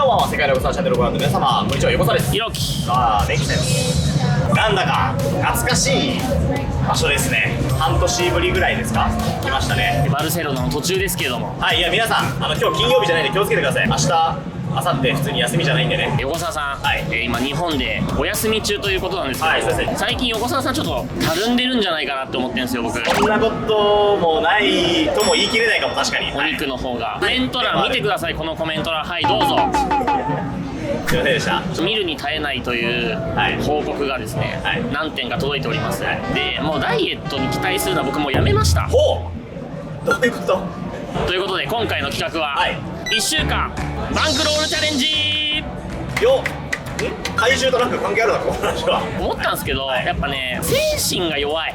も世界の横澤チャンネルをご覧の皆様、こんにちは、横澤です。ひろき。さあ、ネクセン。なんだか懐かしい場所ですね。半年ぶりぐらいですか、来ましたね。バルセロナの途中ですけれども、はい、いや皆さん、今日金曜日じゃないんで気をつけてください。明日、明後日普通に休みじゃないんでね。横澤さん、はい今日本でお休み中ということなんですけど、はいそうですね最近横澤さんちょっとたるんでるんじゃないかなって思ってるんですよ、僕。そんなこともないとも言い切れないかも、確かに。お肉の方が、コメント欄見てください。このコメント欄、はい、どうぞ。すいませんでした。見るに耐えないというはい報告がですね、はい何点か届いております。でもうダイエットに期待するのは僕もうやめました。ほう、どういうこと？ということで今回の企画は、はい1週間バンクロールチャレンジ。よ怪獣となんか関係あるのか、この話は。思ったんですけど、はいやっぱね、精神が弱い、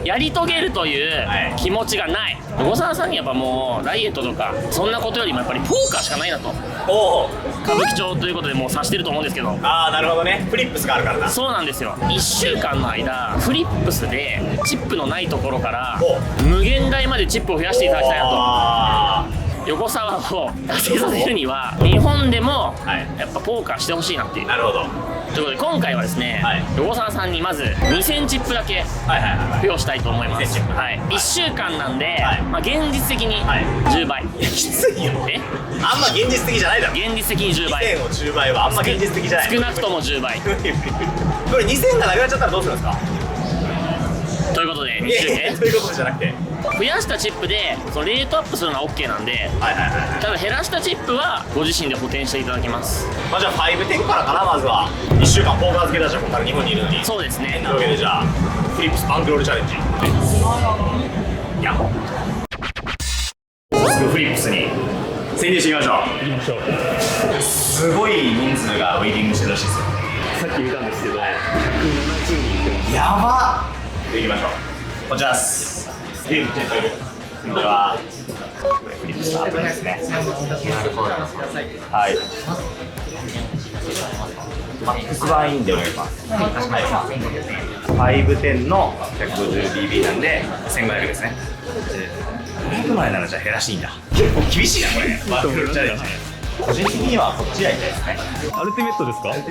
やり遂げるというはい気持ちがない。横澤さんにやっぱもうダイエットとかそんなことよりもやっぱりポーカーしかないなと。おお、歌舞伎町ということでもう指してると思うんですけど、ああ、なるほどね。フリップスがあるからな。そうなんですよ。1週間の間フリップスでチップのないところからお無限大までチップを増やしていただきたいなあと。横澤を達成させるには日本でもはいやっぱポーカーしてほしいなっていう。ー、なるほど。ということで今回はですね、はい横澤さんにまず2000チップだけはいはいはい。付与したいと思いま2000す。チップはい、1週間なんで、はいまあ、現実的にはい10倍、いや、きついよ。えあんま現実的じゃないだろ。現実的に10倍、 2000を10倍はあんま現実的じゃない。少なくとも10倍これ2000がなくなっちゃったらどうするんですか？ということでいやいや、そういうことじゃなくて。増やしたチップでそのレートアップするのは OK なんで、はいはいはい。ただ減らしたチップはご自身で補填していただきます。まあじゃあ5-10からかな、まずは。1週間ポーカー漬けだし、ここから日本にいるのに。そうですね。というわけでじゃあ、フリップスバンクロールチャレンジ。やっほ早速フリップスに潜入していきましょう。行きましょう。すごい人数がウェイティングしてるらしいですよ。さっき見たんですけど、170人いてます。やばっ。で行きましょう。こちらです。フリップスこれはフリップスのアプリですね。はい。マックスバインでお願いします。はい。510の 150dB なんで1500ですね。500までならじゃあ減らしていいんだ。結構厳しいなこれ。バックルチャレンジ。個人的にはこっちやりたいですね。アルティメットですか？め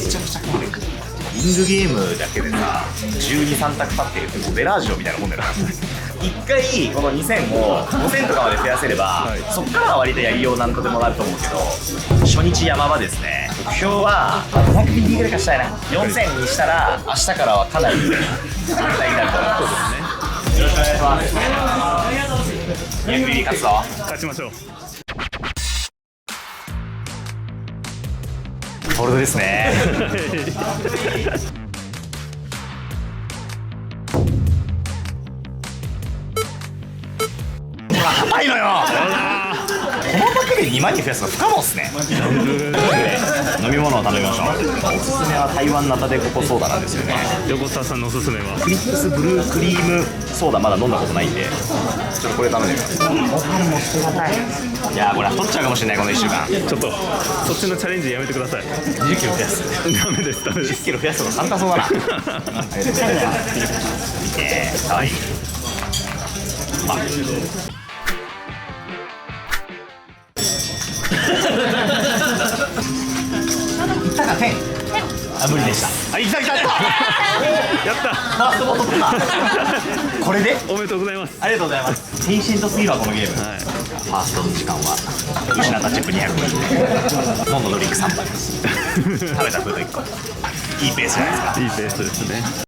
ちゃくちゃ怖い。リングゲームだけでさ、12、3択立ってるってモデラージョみたいなもんだから一回この2000を5000とかまで増やせれば、そっからは割とやりようなんとでもなると思うけど、初日山場ですね。目標は500ml ぐらいかしたいな。4000にしたら明日からはかなり状態になると思います。よろしくお願いします。200ml 勝つぞ。勝ちましょう。ホールドですね。高いのよ。このだけで2万に増やすの不可能っすね。飲み物を頼みましょう。おすすめは台湾ナタデココソーダなんですよね。横澤さんのおすすめはフリップスブルークリームソーダまだ飲んだことないんで、ちょっとこれ頼んでみます。ご飯も捨てがたい。いやー、これ太っちゃうかもしれない、この1週間。ちょっとそっちのチャレンジやめてください。20キロ増やす。ダメです、ダメです。10キロ増やすの簡単そうだな。ありがとうございます。かわいい。いったか10。あ、無理でした。あ、いったいったいった。やったファーストボトルだ。これで？おめでとうございます。ありがとうございます。ペイシェントすぎるわこのゲーム。はい、ファーストの時間は失ったチップ250。飲んだドリンク3杯です。食べたフード1個。いいペースじゃないですか。いいペースですね。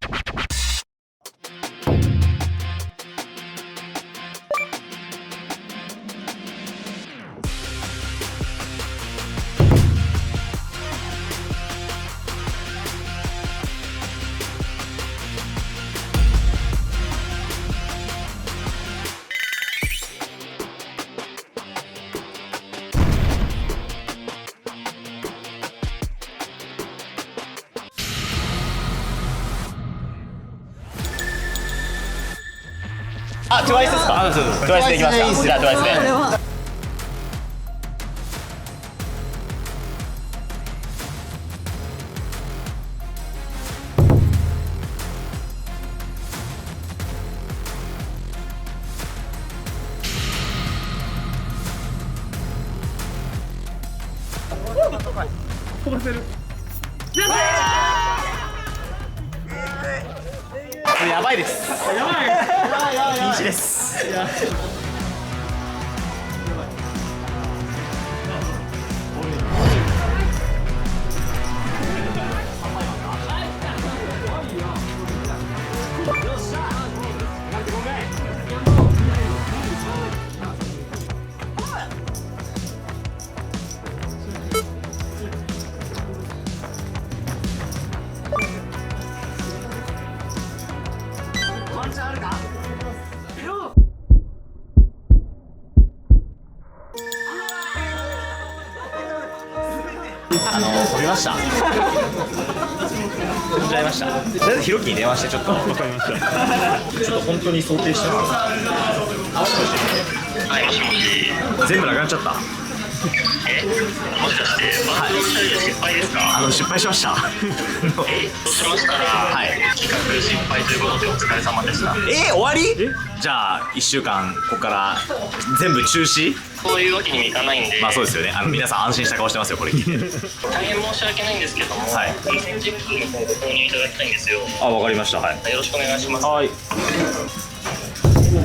あ、トゥワイスですか？トゥワイスでいきますか？じゃあトゥワイスで。飛ばせる。これやばいです。やばい。禁止です。飛びました。飛んじゃいました。とりあえずヒロキに電話してちょっと。わかりました。ちょっと本当に想定してます。はい、もしもし。全部なくなっちゃった。もしかしてバンドしたりで失敗ですか？失敗しました。そうしましたら、はい。企画失敗ということでお疲れ様でした。終わり？じゃあ1週間ここから全部中止？そういうわけにもいかないんで。まあそうですよね。皆さん安心した顔してますよこれ聞いて。大変申し訳ないんですけども、はい。2000チップの方ご購入いただきたいんですよ。あ、わかりました。はい。よろしくお願いします。はい。頑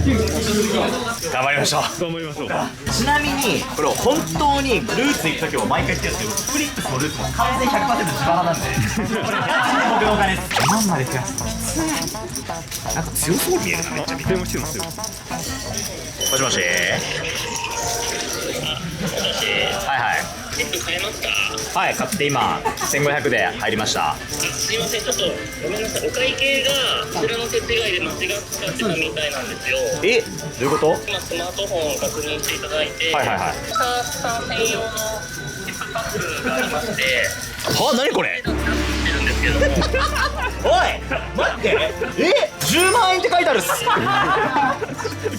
張りましょう。頑張りましょう。ちなみにこれを本当にルーツ行く時も毎回言ってるんですけど、フリップスのルーツも完全 100% 自腹なんで、これガチで僕のお金です。5万まで増やすときつい。なんか強そうに見えるな、めっちゃ見て。電話してますよ。もしもし。はいはい。チップ買えますか？はい、買って今1500で入りました。すいません、ちょっとごめんなさい。お会計がこちらの設定外で間違ってたみたいなんですよ。どういうこと？今スマートフォンを確認していただいて、はいはいはい。スタッフさん専用のチップパックがありまして、は、何これ？してるんですけども、おい、待って。10万円って書いてあるっす。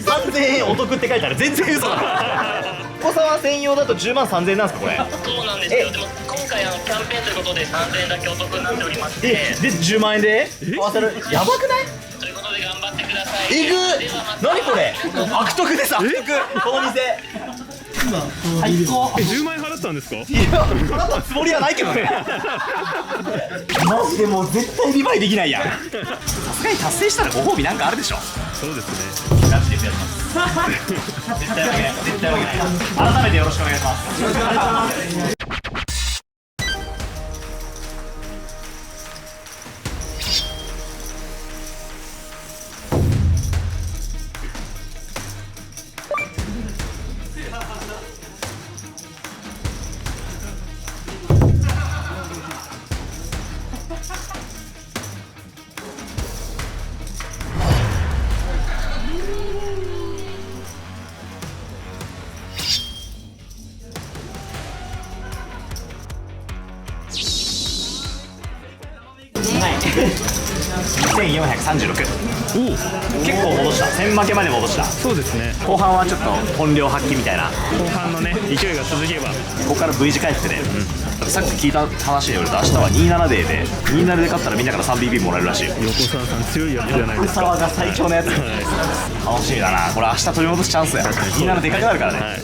3000円お得って書いてある。全然嘘だ。お子様専用だと10万3000円なんですかこれ？そうなんですよ。でも今回キャンペーンということで3000円だけお得になっておりまして、で10万円で買わせる。やばくない？ということで頑張ってください。えぐ。何これ？悪徳です。悪徳。この店。最高。10万円払ったんですか？いや、払ったつもりはないけどね。マジでもう絶対リバイできないやん。さすがに達成したらご褒美なんかあるでしょ。そうですね。ガチで増やします。絶対負けない。絶対負けない。改めてよろしくお願いします。2436。結構戻した。1000負けまで戻した。そうですね。後半はちょっと本領発揮みたいな。後半のね勢いが続けば、ここから V 字回復で、さっき聞いた話によると明日は27デーで27で勝ったらみんなから 3BB もらえるらしいよ。横澤さん強いやつじゃないですか。横澤が最強のやつ。楽しみだな。これ明日取り戻すチャンスや。27でかくなるからね。はい。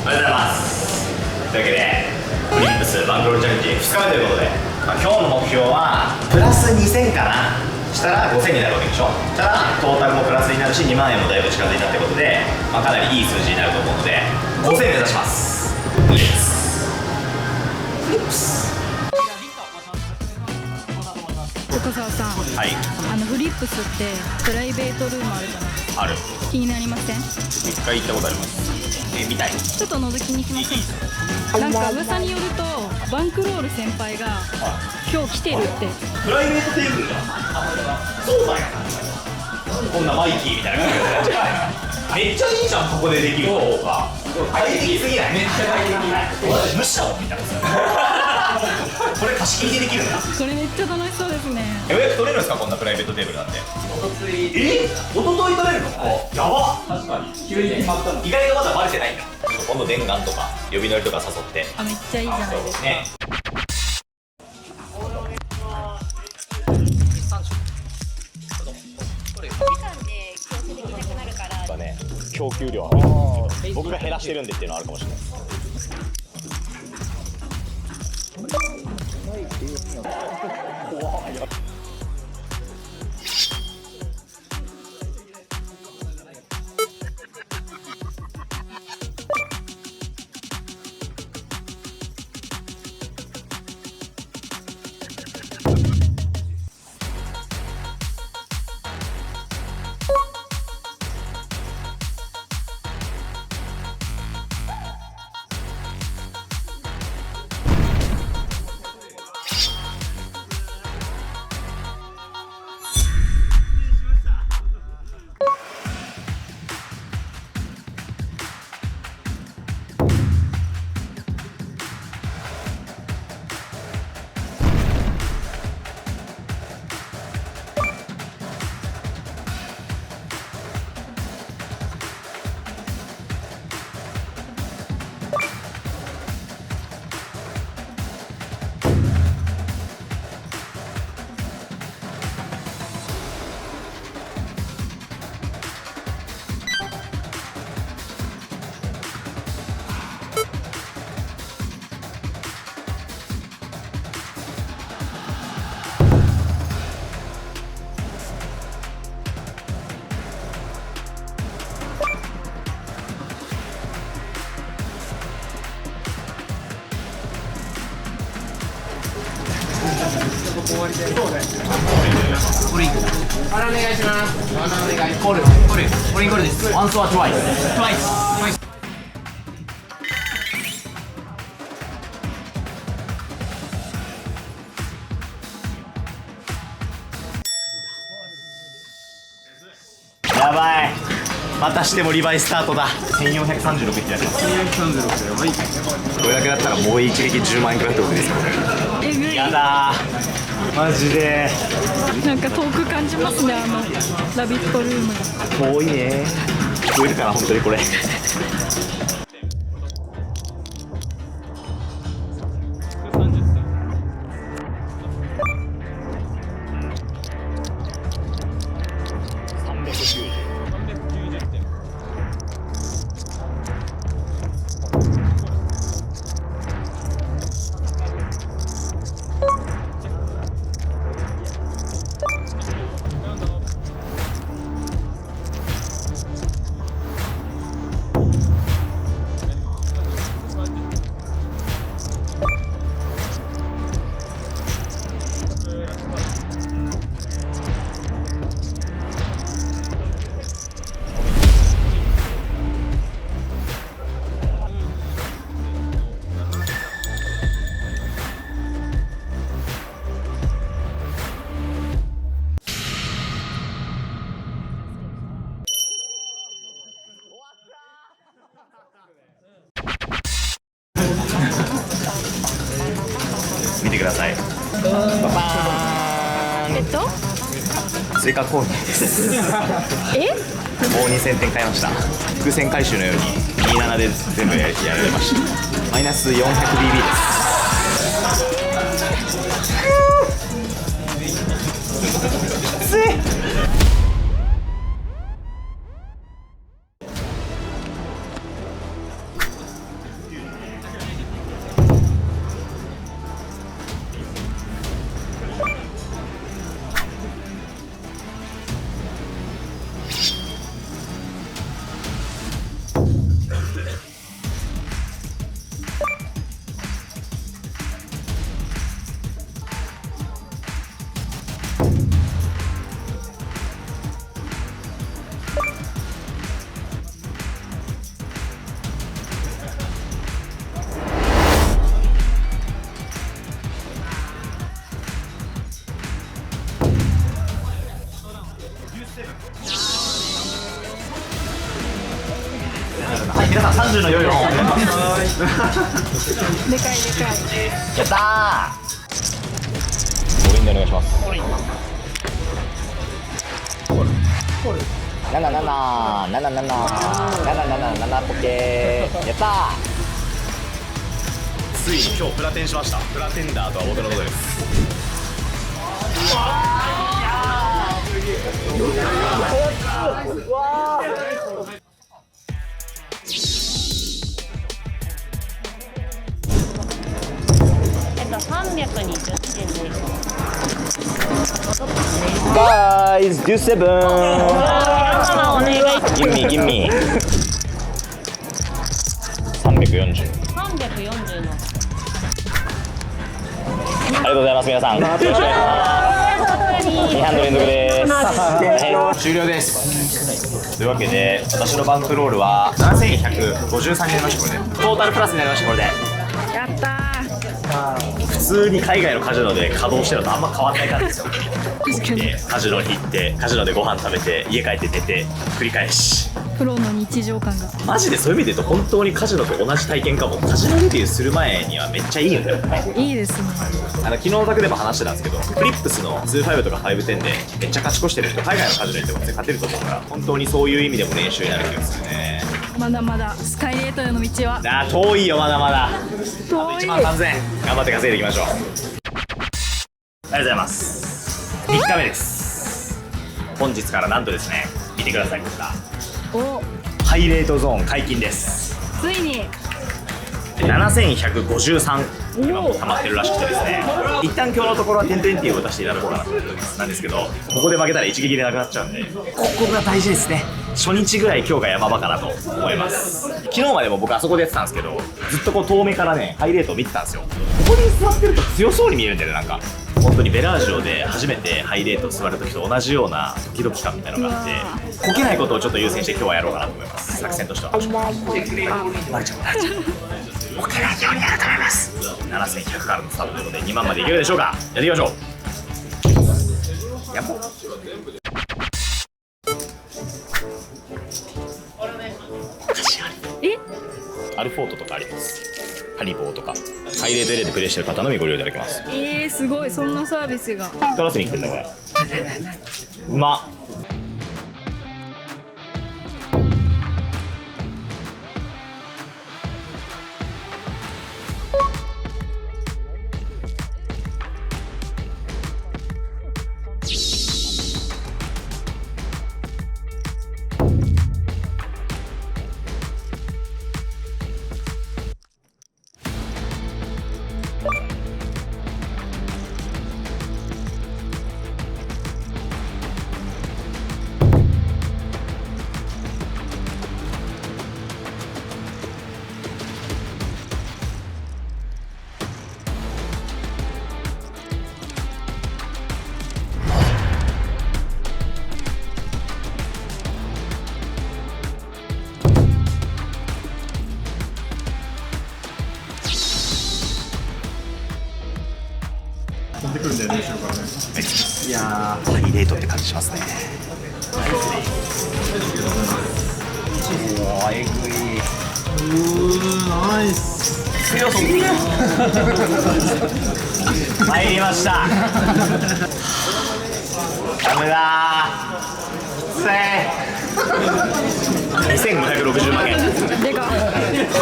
おはようございます。というわけでフリップスバンクロールチャレンジ2日目ということで、今日の目標はプラス2000かな。したら5000になるわけでしょ。したらトータルもプラスになるし2万円もだいぶ近づいたってことで、かなりいい数字になると思うので5000目指します。フリップス。横澤さん、はい、フリップスってプライベートルームあるじゃないですか。ある。気になりません？一回行ったことあります。見たい。ちょっと覗きに行きません？なんか噂によるとバンクロール先輩が今日来てるって。プライベートテーブルじゃん。そうだよ。こんなマイキーみたいな感じで。めっちゃいいじゃん、ここでできる方が。快適すぎない？めっちゃ快適。無視だもんみたいな。これ貸し切りでできるんだ。これめっちゃ楽しそうですね。予約取れるんですか、こんなプライベートテーブルなんて。おとつい取れるの？やば。確かに。急に決まったの。意外とまだバレてないんだ。今度伝願とか呼び乗りとか誘って。めっちゃいいじゃないですか。ね。供給量は僕が減らしてるんでっていうのはあるかもしれないです。やばい、またしてもリバイスタートだ。1436いってらっしゃいます。1436やばい。これだけだったらもう一撃10万円くらいってことですよね。えぐい。やだー、マジでなんか遠く感じますね、ラビットルームが。遠いね。聞こえるかな本当にこれ。見てください。追加購入ですえもう2000点買いました。伏線回収のように27で全部やられました。マイナス 400BB です。きつい。はい、皆さん30の良いをお願いします。でかいでかい。やったー。5輪でお願いします。777777ポケー。やったー。ついに今日プラテンしました。プラテンダーとは僕のことです。320円です。Guys, do 7. お願いします。 Give me, give me. 340。 340の。ありがとうございます皆さん。よろしくお願いします。2ハンド連続です。終了です。というわけで私のバンクロールは7153になりました。これでトータルプラスになりました。これでやったー。普通に海外のカジノで稼働してるのとあんま変わらない感じですよ。でカジノに行ってカジノでご飯食べて家帰って寝て繰り返し、プロの日常感が。マジでそういう意味で言うと本当にカジノと同じ体験かも。カジノレビューする前にはめっちゃいいんだよね。いいですね。昨日の宅でも話してたんですけど、フリップスの25とか510でめっちゃ勝ち越してる人、海外のカジノ行っても勝てると思うから、本当にそういう意味でも練習になる気がするね。まだまだスカイレートへの道は遠いよ、まだまだ。遠い。1万3000円頑張って稼いでいきましょう。ありがとうございます。3日目です。本日からなんとですね、見てください、こちらお、ハイレートゾーン解禁です。ついに7153今もう溜まってるらしくてですね、一旦今日のところは1020を出していただこうかなと思ってます。なんですけど、ここで負けたら一撃でなくなっちゃうんで、ここが大事ですね。初日ぐらい今日が山場かなと思います。昨日までも僕あそこでやってたんですけど、ずっとこう遠目からねハイレートを見てたんですよ。ここに座ってると強そうに見えるんだよね。なんか本当にベラージョで初めてハイレート座る時と同じようなドキドキ感みたいなのがあって、こけないことをちょっと優先して今日はやろうかなと思います。作戦としてはバレちゃうこけないようにやると思います。7100からのスタートということで2万までいけるでしょうか。やっていきましょう。やっほアルフォートとかあります。ハリボーとかハイレート入れてプレイしてる方のみご利用いただけます。すごい、そんなサービスが。トラスに来てんだこれ。うまっ。いやー、ハイレートって感じしますね。おー、えぐい。ナイス。強そう。参りました。ダメだー。きつい。2560万円。でか。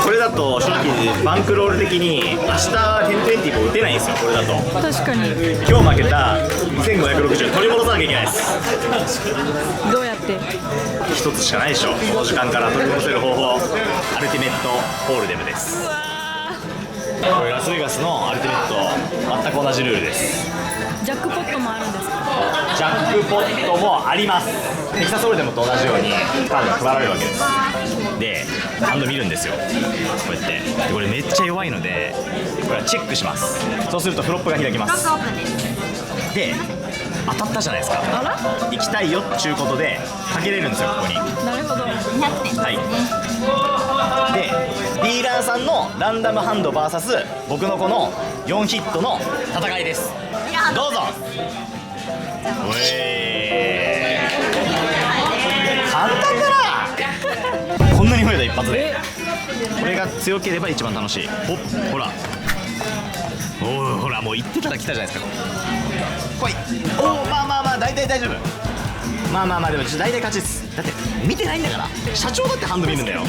これだと正直バンクロール的に明日1020も打てないんですよ。これだと確かに。今日負けた2560取り戻さなきゃいけないです。どうやって？一つしかないでしょ。この時間から取り戻せる方法、アルティメットホールデムです。これラスベガスのアルティメット全く同じルールです。ジャックポットもあるんですか？ジャックポットもあります。テキサスホールデムと同じようにカードが配られるわけです。でハンド見るんですよ、こうやって。でこれめっちゃ弱いのでこれはチェックします。そうするとフロップが開きます。で当たったじゃないですか。行きたいよっちゅうことでかけれるんですよ、ここに。なるほど。200点。はい。でディーラーさんのランダムハンド VS 僕のこの4ヒットの戦いです。どうぞ。おい簡単だな。こんなに増えた一発で。これが強ければ一番楽しい。ほらおお、ほらもう言ってたら来たじゃないですか。来い。おお、まあまあまあ大体大丈夫。まあまあまあでも大体勝ちです。だって見てないんだから。社長だってハンド見るんだよ。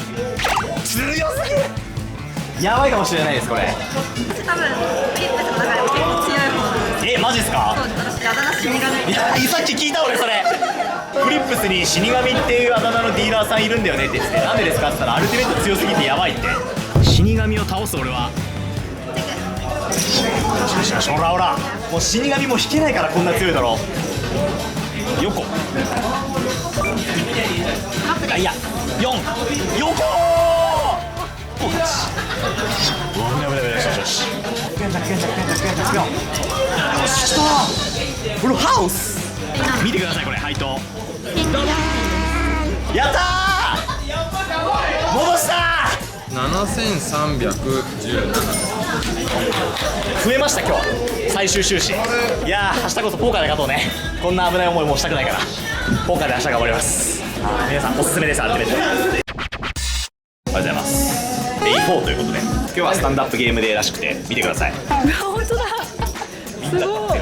強すぎる。やばいかもしれないですこれ。多分フリップスの中でも結構強い方。マジっすか？そう、私あだ名死神。いやさっき聞いた俺それ。フリップスに死神っていうあだ名のディーラーさんいるんだよねって言って、なんでですかって言ったらアルティメット強すぎてやばいって。死神を倒す俺は。しほらほら、もう死神も引けないからこんな強いだろ。横あ、いや4横おっち危ない危ない危ない。よしよし100円100円100円100円100円。よし来たフルハウス。見てくださいこれ配当。やったー戻した7317。増えました今日最終収支。いやー明日こそポーカーで勝とうね。こんな危ない思いもうしたくないからポーカーで明日頑張ります。皆さんおすすめです。アルティメットありがとうございます。デイ4ということで今日はスタンドアップゲームデーらしくて見てください。本当だすごい。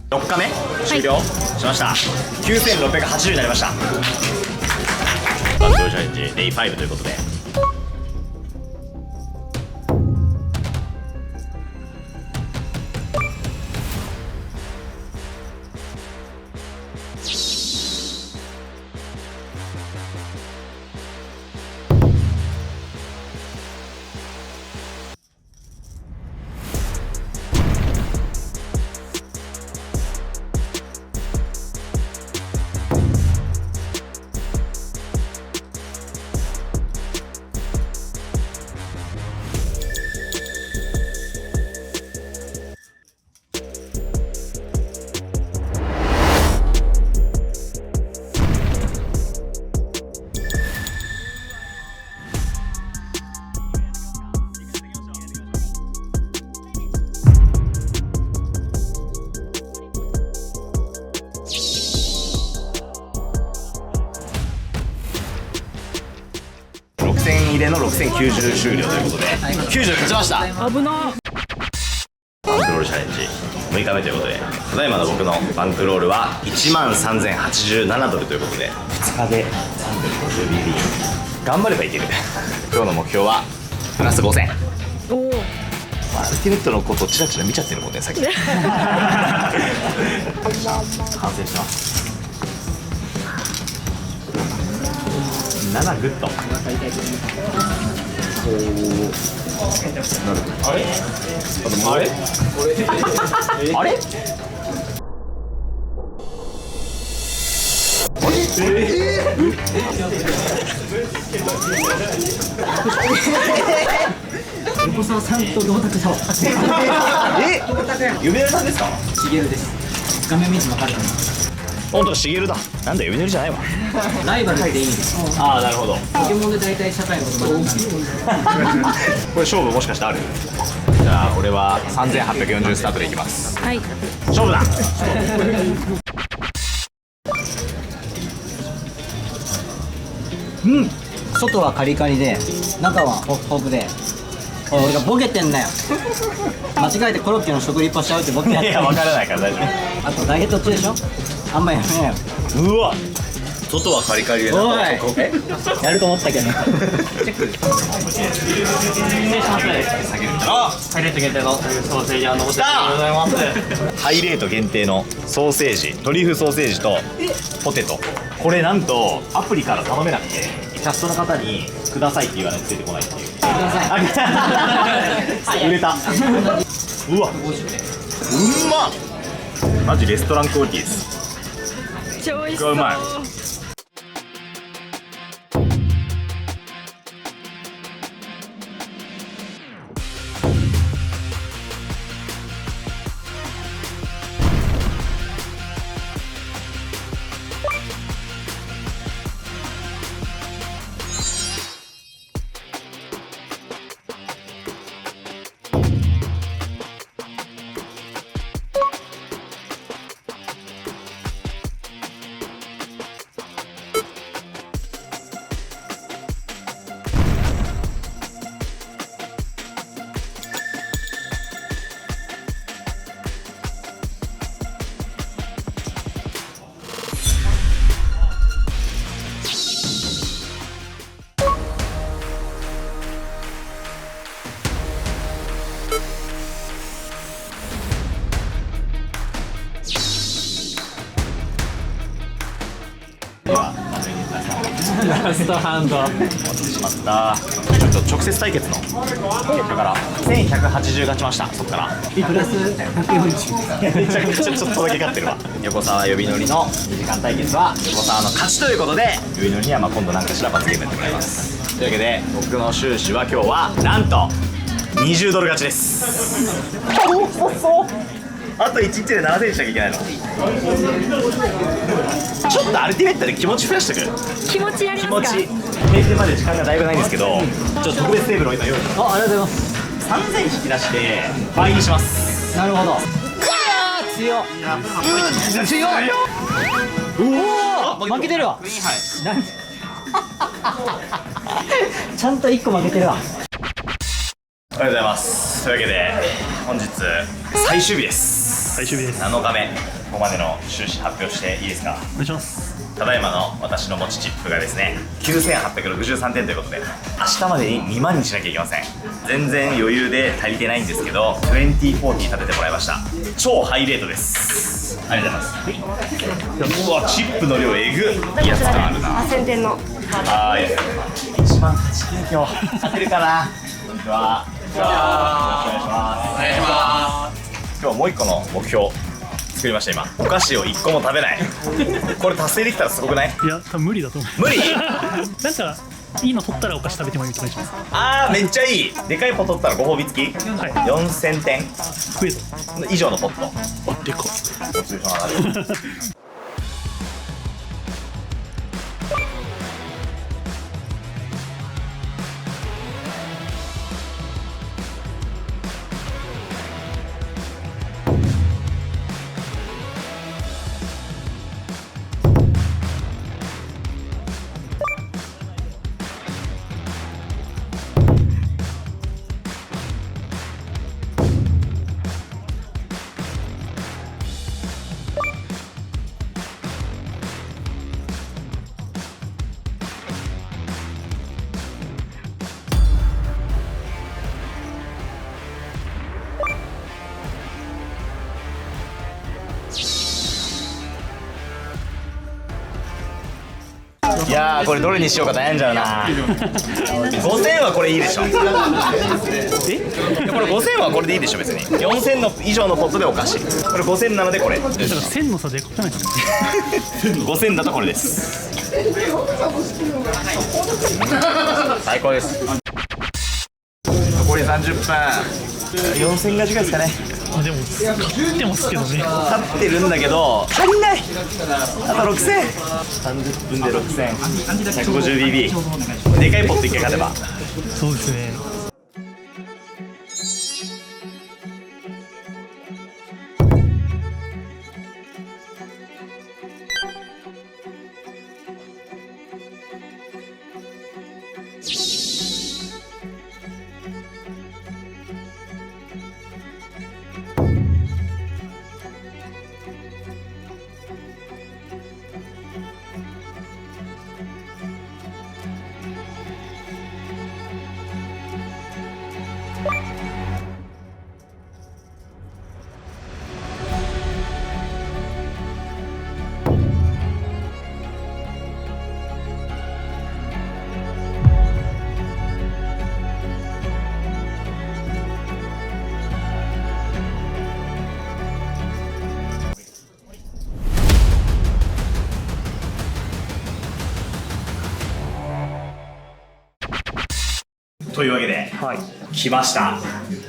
6日目終了しました。9680になりました。バンドチャレンジデイ5ということで6000入れの6090終了ということで90勝ちました。危な。バンクロールチャレンジ6日目ということでただいまの僕のバンクロールは13087ドルということで2日で 350BB 頑張ればいける。今日の目標はプラス5000。おお。アルティメットのことをチラチラ見ちゃってるもんねさっき。反省してます。7グッド。あれ？あれ？あれ？横澤さんと同卓だわ。ゆめるさんですか？しげるです。画面見て分かるかな。本当しげるだ。なんだゆめるじゃないわ。ライバルって意味です。ああなるほど。ポケモンで大体社会のことなんですけど。これ勝負もしかしてある？じゃあ俺は3840スタートでいきます。はい。勝負だ。うん。外はカリカリで中はホクホクで。俺がボケてんだよ。間違えてコロッケの食リポしちゃうってボケやっいや分からないから大丈あとダイエット中でしょ。あんまやめなよ。夫。うわ。外はカリカリでおい中はホクホク。やると思ったけど。チェック。ハイレート限定のソーセージのお仕事でございます。ハイレート限定のソーセージトリュフソーセージとポテト。これなんとアプリから頼めなくてキャストの方にくださいって言わないと出てこないっていう。売れた。うわうまっ。マジレストランクオリティです。超美味しそう。うまい。ラストハンド。落ちてしまった。ちょっと直接対決の結果から1180勝ちました。そこからプラス140。めちゃくちゃちょっとだけ勝ってるわ。横澤呼び乗りの2時間対決は横澤の勝ちということで、呼び乗りにはまあ今度何かしら罰ゲームやってもらいます。というわけで僕の収支は今日はなんと20ドル勝ちです。あと1日で7000円しなきゃいけないの。ちょっとアルティメットで気持ち増やしてくる。気持ちやり気ますか。持ち閉店まで時間がだいぶないんですけど、ちょっと特別テーブルを今用意して、ありがとうございます。 3000引き出して倍にします。なるほど。強っ。強っ。おお負けてるわ。なんちゃんと1個負けてるわ。おはようございます。というわけで本日最終日です。最終日です。7日目、ここまでの収支発表していいですか。お願いします。ただいまの私の持ちチップがですね9863点ということで、明日までに2万にしなきゃいけません。全然余裕で足りてないんですけど、2040立ててもらいました。超ハイレートです。ありがとうございます。うわ、チップの量えぐいいやつがあるな。宣伝のはい、1万8今日勝てるかな。こんにちは。よろしくお願いします。お願いします。今日もう1個の目標作りました。今お菓子を1個も食べない。これ達成できたらすごくない？いや、多分無理だと思う。無理？なんかいいの取ったらお菓子食べてもいいとかします。あー、めっちゃいい。でかいポット取ったらご褒美付き、はい。4000点増えた。以上のポット。あ、でかっ。いやー、これどれにしようか悩んじゃうな。5000はこれいいでしょ。これ5000はこれでいいでしょ。別に4000の以上のポットでお菓子。これ5000なのでこれ。だから線の差でかくないですか。5000だとこれです。最高です。残り30分。4000が時間ですかね。あ、でも勝ってますけどね。勝ってるんだけど足りない。あと6000。30分で6000。150BB。でかいポット1回勝てば。そうですね。というわけではい来ました、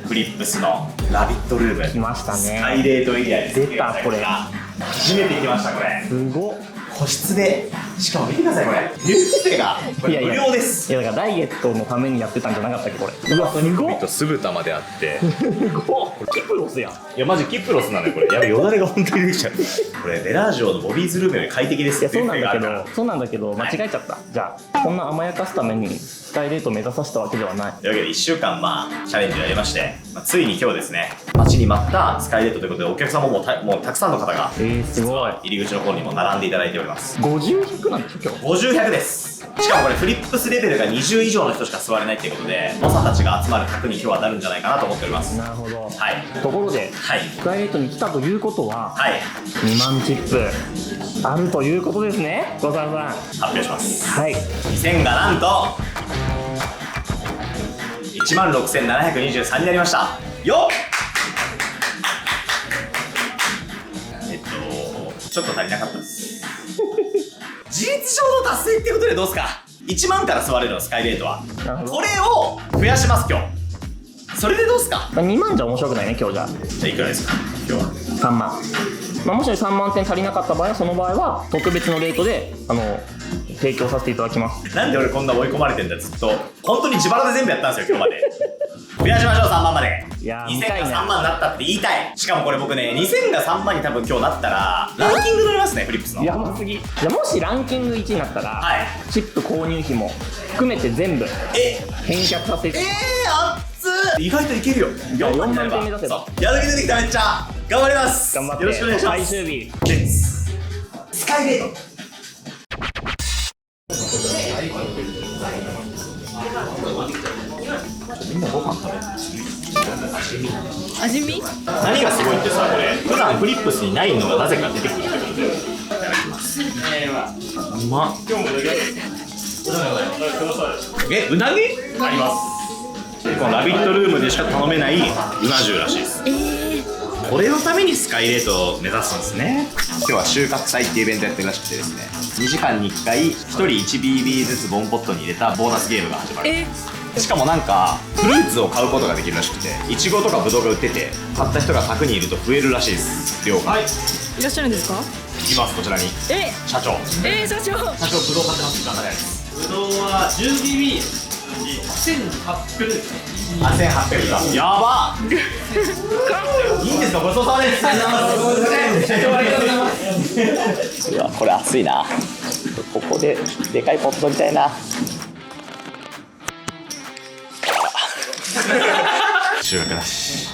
フリップスのラビットルーム。来ましたねスカイレートエリアです。出たこれ初めて来ました。これすごっ。個室で、しかも見てください、これビュッフェがこれ無料です。いやだからダイエットのためにやってたんじゃなかったっけこれ。うわすごっ。酢豚まであってすごっ。キプロスやん。いやマジキプロスなのよこれ。やべ、よだれが本当に出てきちゃう。これベラージオのボビーズルームより快適ですいやってそうなんだけビュッフェがあるどそうなんだけど間違えちゃった、じゃあこんな甘やかすためにスカイレートを目指させたわけではない。というわけで1週間チャレンジをやりまして、ついに今日ですね、待ちに待ったスカイレートということでお客様ももうたくさんの方がすごい。入り口の方にも並んでいただいております。50、100なんでしょ今日。50、100です。しかもこれフリップスレベルが20以上の人しか座れないっていうことで、猛者たちが集まる卓に今日はなるんじゃないかなと思っております。なるほど。はいところではいスカイレートに来たということははい2万チップあるということですね、小沢さん。発表します。はい。2000がなんと16,723になりましたよっ。ちょっと足りなかったです事実上の達成ってことでどうですか。1万から座れるのスカイレートは。なるほど。これを増やします今日。それでどうですか。2万じゃ面白くないね今日じゃあ。じゃあいくらですか今日は。3万。もし3万点足りなかった場合はその場合は特別のレートで提供させていただきます。なんで俺こんな追い込まれてんだずっと。本当に自腹で全部やったんですよ今日まで増やしましょう3万まで。いやー2000見たいねが3万になったって言いたい。しかもこれ僕ね2000が3万に多分今日なったらランキング乗りますねフリップスの。やばすぎ。じゃあもしランキング1位になったら、はいチップ購入費も含めて全部返却させて。あっつ意外といけるよ。4万になれば4万点目指せばそうやる気出てきた。めっちゃ頑張ります。頑張って。よろしくお願いします。最終日。スカイレート味見何がすごいってさ、これ普段フリップスにないのがなぜか出てくるってことでいただきます。うまっ。うなぎあります。このラビットルームでしか頼めないうな重らしいです。これのためにスカイレートを目指すんですね。今日は収穫祭っていうイベントやってるらしくてですね、2時間に1回1人 1BB ずつボンポットに入れたボーナスゲームが始まる。しかもなんかフルーツを買うことができるらしくて、イチゴとかブドウが売ってて買った人が卓にいると増えるらしいです、量が。いらっしゃるんですか。います、こちらに社長。社長社長ブドウ買ってますか。ぶどうは 10BB 1800ですね。1800か。やばっいいんですか。ごちそうさまです。いやこれ熱いな。ここででかいポット取りたいな。収穫だし。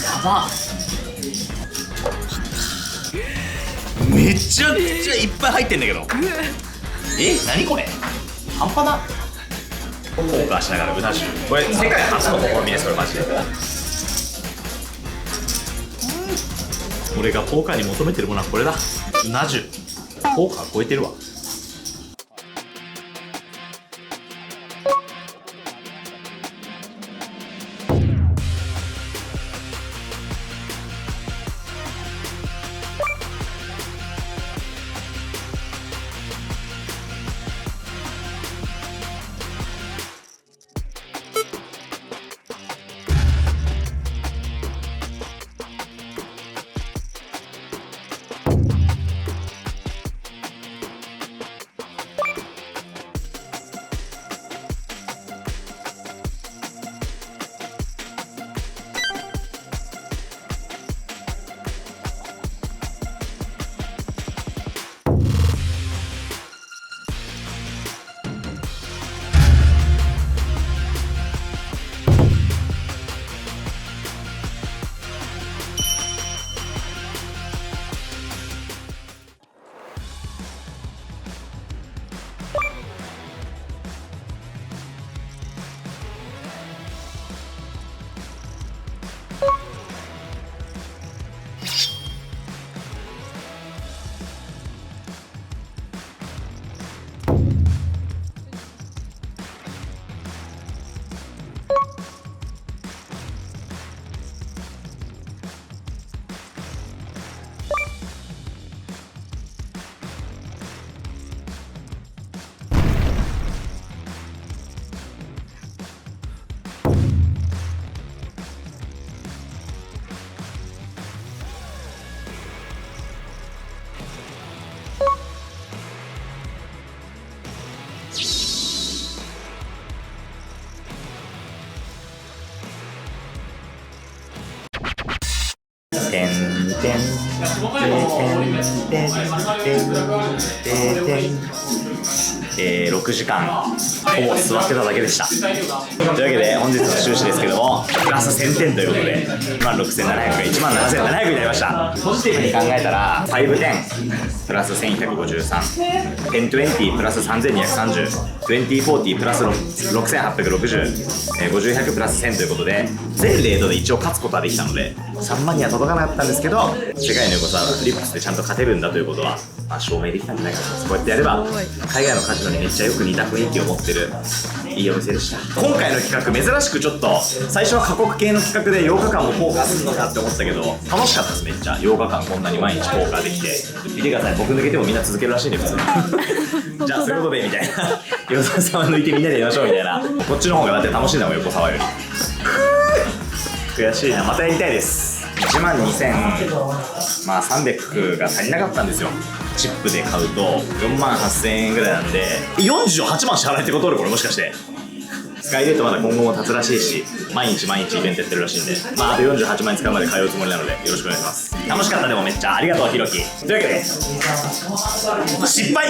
やばっ。めちゃくちゃいっぱい入ってんだけど。何これ半端な。ポーカーしながらうな重。これ世界初の試みです。これマジで俺がポーカーに求めてるものはこれだ。うな重。ポーカー超えてるわ。てんてんてんてんてんてん6時間ほぼ座ってただけでした。というわけで本日の収支ですけどもプラス1000点ということで16,700が17,700になりました。ポジティブに考えたら510プラス1153 1020プラス3230 2040プラス6860 50,100プラス1000ということで全レートで一応勝つことはできたので3万には届かなかったんですけど世界の横澤がフリップスでちゃんと勝てるんだということは、証明できたんじゃないかと思います。こうやってやれば海外のカジノにめっちゃよく似た雰囲気を持ってるいいお店でした。今回の企画珍しくちょっと最初は過酷系の企画で8日間もポーカーするのかって思ったけど楽しかったです。めっちゃ8日間こんなに毎日ポーカーできて見てください。僕抜けてもみんな続けるらしいんで普通じゃあそういうことでみたいな横澤さんは抜いてみんなでやりましょうみたいなこっちの方がだって楽しいんだもん横澤より悔しいな。またやりたいです。12,300、が足りなかったんですよ。チップで買うと48,000円ぐらいなんで48万支払いってこと俺これもしかしてスカイデートまだ今後も経つらしいし毎日イベントやってるらしいんであと48万円使うまで通うつもりなのでよろしくお願いします。楽しかったでもめっちゃありがとうひろき。というわけで失敗